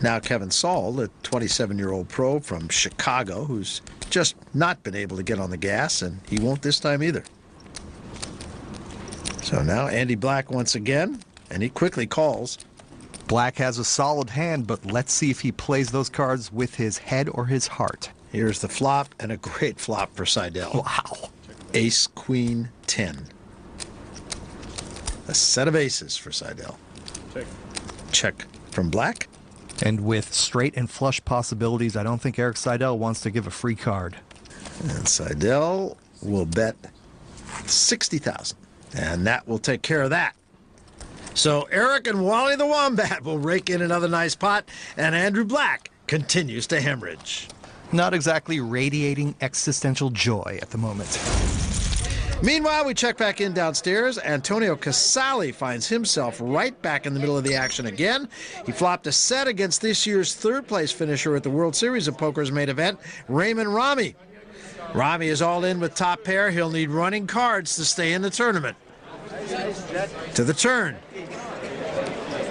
Now Kevin Saul, the 27-year-old pro from Chicago, who's just not been able to get on the gas, and he won't this time either. So now Andy Black once again, and he quickly calls. Black has a solid hand, but let's see if he plays those cards with his head or his heart. Here's the flop, and a great flop for Seidel. Wow. Ace, Queen, 10. A set of aces for Seidel. Check. Check from Black. And with straight and flush possibilities, I don't think Eric Seidel wants to give a free card. And Seidel will bet 60,000. And that will take care of that. So Eric and Wally the Wombat will rake in another nice pot, and Andrew Black continues to hemorrhage. Not exactly radiating existential joy at the moment. Meanwhile, we check back in downstairs. Antonio Casale finds himself right back in the middle of the action again. He flopped a set against this year's third-place finisher at the World Series of Poker's main event, Raymond Rami. Rami is all in with top pair. He'll need running cards to stay in the tournament. To the turn.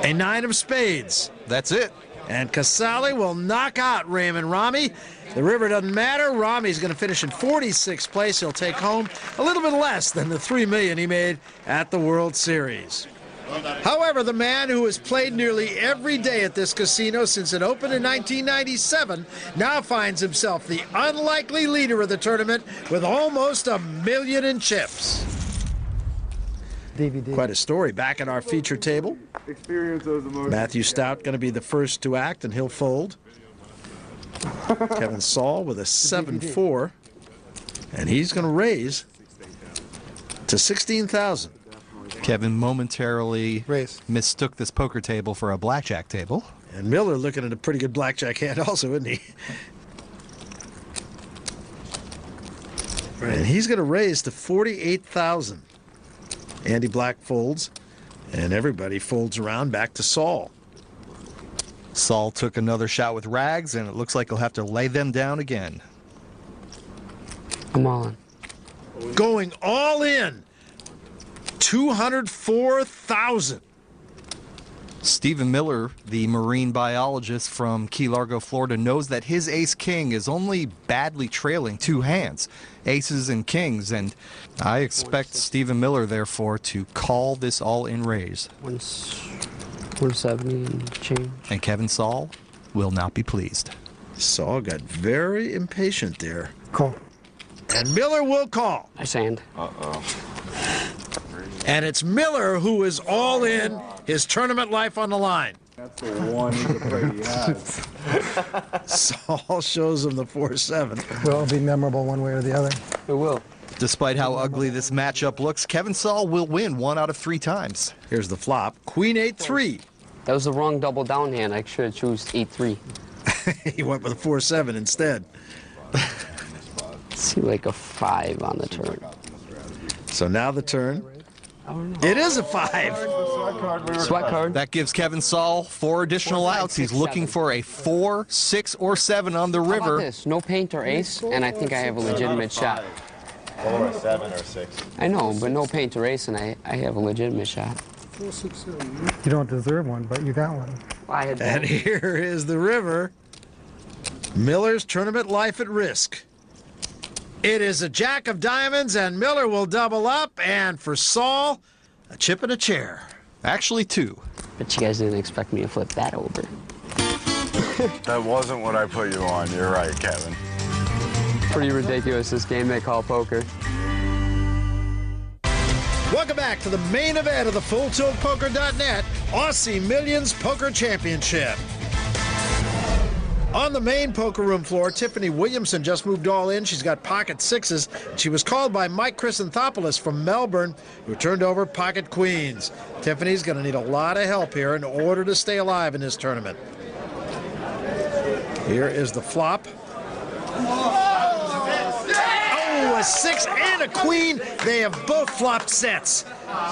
A 9 of spades. That's it. And Casale will knock out Raymond Rami. The river doesn't matter. Rami's going to finish in 46th place. He'll take home a little bit less than the $3 million he made at the World Series. However, the man who has played nearly every day at this casino since it opened in 1997 now finds himself the unlikely leader of the tournament with almost $1 million in chips. DVD. Quite a story back at our feature table. Experience those emotions. Matthew Stout going to be the first to act, and he'll fold. Kevin Saul with a 7-4, and he's going to raise to 16,000. Kevin momentarily mistook this poker table for a blackjack table. And Miller looking at a pretty good blackjack hand also, isn't he? And he's going to raise to 48,000. Andy Black folds, and everybody folds around back to Saul. Saul took another shot with rags, and it looks like he'll have to lay them down again. I'm all in. Going all in. 204,000. Stephen Miller, the marine biologist from Key Largo, Florida, knows that his ace-king is only badly trailing two hands, aces and kings, and I expect Stephen Miller, therefore, to call this all-in raise. 170 and change. And Kevin Saul will not be pleased. Saul got very impatient there. Call. And Miller will call. I sand. And it's Miller who is all in, his tournament life on the line. That's the one he has. Saul shows him the 4-7. Will it be memorable one way or the other? It will. Despite how ugly this matchup looks, Kevin Saul will win 1 out of 3 times. Here's the flop. Queen 8-3. That was the wrong double down hand. I should have chose 8-3. He went with a 4-7 instead. See, like a 5 on the turn. So now the turn. It is a 5. Sweat card. That gives Kevin Saul 4 additional 4, 5, outs. He's 6, looking 7. for a 4, 6, or 7 on the How about river. this? No paint or ace, and I think I have a legitimate shot. Or a 7 or 6. I know, but no paint or ace, and I have a legitimate shot. You don't deserve one, but you got one. I had And here is the river. Miller's tournament life at risk. It is a jack of diamonds, and Miller will double up. And for Saul, a chip and a chair. Actually 2. But you guys didn't expect me to flip that over. That wasn't what I put you on. You're right, Kevin. Pretty ridiculous, this game they call poker. Welcome back to the main event of the FullTiltPoker.net Aussie Millions Poker Championship. On the main poker room floor, Tiffany Williamson just moved all in. She's got pocket 6s. She was called by Mike Chrysanthopoulos from Melbourne, who turned over pocket queens. Tiffany's going to need a lot of help here in order to stay alive in this tournament. Here is the flop. Oh, a 6 and a queen. They have both flopped sets.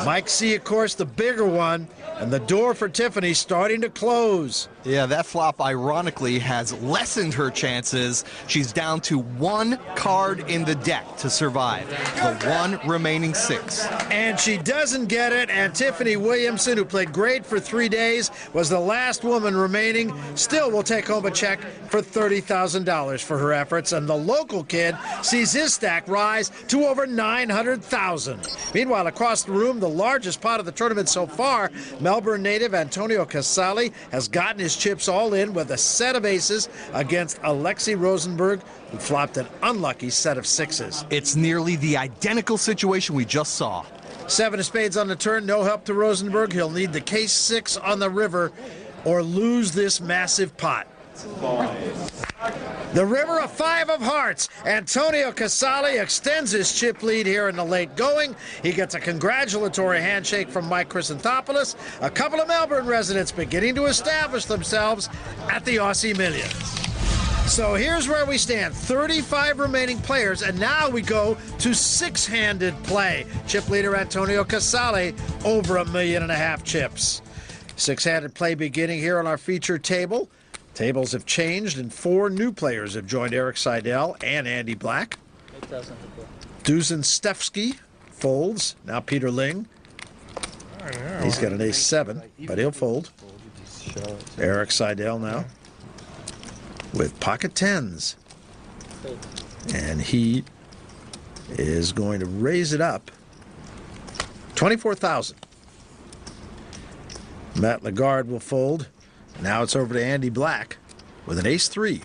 Mike C, of course, the bigger one, and the door for Tiffany starting to close. Yeah, that flop ironically has lessened her chances. She's down to 1 card in the deck to survive, the 1 remaining 6. And she doesn't get it, and Tiffany Williamson, who played great for 3 days, was the last woman remaining, still will take home a check for $30,000 for her efforts, and the local kid sees his stack rise to over $900,000. Meanwhile, across the room, the largest pot of the tournament so far, Melbourne native Antonio Casale has gotten his chips all in with a set of aces against Alexei Rosenberg, who flopped an unlucky set of 6s. It's nearly the identical situation we just saw. 7 of spades on the turn, no help to Rosenberg. He'll need the case 6 on the river or lose this massive pot. The river, a 5 of hearts. Antonio Casale extends his chip lead here in the late going. He gets a congratulatory handshake from Mike Chrysanthopoulos. A couple of Melbourne residents beginning to establish themselves at the Aussie Millions. So here's where we stand, 35 remaining players, and now we go to 6-handed play. Chip leader Antonio Casale over $1.5 million chips. 6-handed play beginning here on our feature table. Tables have changed, and 4 new players have joined Erik Seidel and Andy Black. Dusan Stefsky folds. Now Peter Ling. He's got an ace-7, but he'll fold. Erik Seidel now with pocket 10s. And he is going to raise it up 24,000. Matt Lagarde will fold. Now it's over to Andy Black with an ace-3.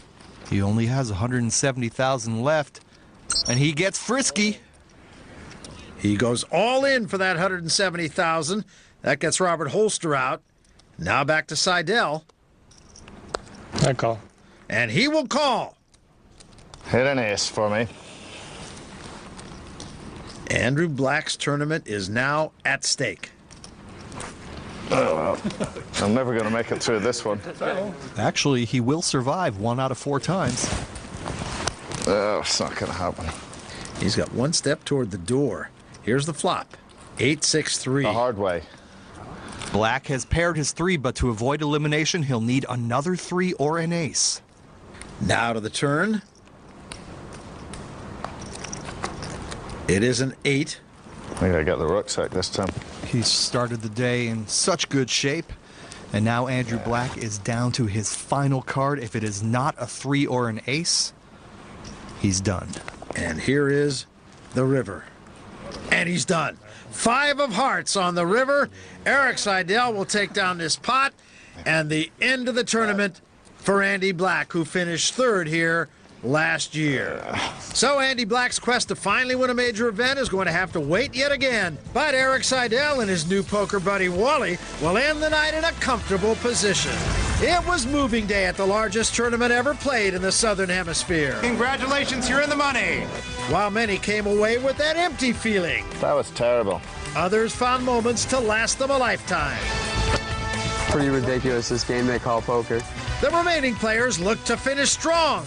He only has 170,000 left, and he gets frisky. He goes all in for that 170,000. That gets Robert Holster out. Now back to Seidel. I call. And he will call. Hit an ace for me. Andrew Black's tournament is now at stake. Oh, well. I'm never going to make it through this one. Actually, he will survive 1 out of 4 times. Oh, it's not going to happen. He's got 1 step toward the door. Here's the flop. 8-6-3. The hard way. Black has paired his 3, but to avoid elimination, he'll need another 3 or an ace. Now to the turn. It is an 8. I think I got the rucksack this time. He started the day in such good shape, and now Andrew Black is down to his final card. If it is not a 3 or an ace, he's done. And here is the river. And he's done. 5 of hearts on the river. Erik Seidel will take down this pot, and the end of the tournament for Andy Black, who finished 3rd here last year. So Andy Black's quest to finally win a major event is going to have to wait yet again. But Erik Seidel and his new poker buddy Wally will end the night in a comfortable position. It was moving day at the largest tournament ever played in the Southern Hemisphere. Congratulations, you're in the money. While many came away with that empty feeling, That was terrible. others found moments to last them a lifetime. Pretty ridiculous, this game they call poker. The remaining players look to finish strong,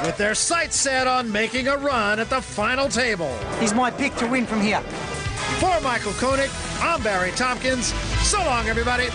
with their sights set on making a run at the final table. He's my pick to win from here. For Michael Koenig, I'm Barry Tompkins. So long, everybody.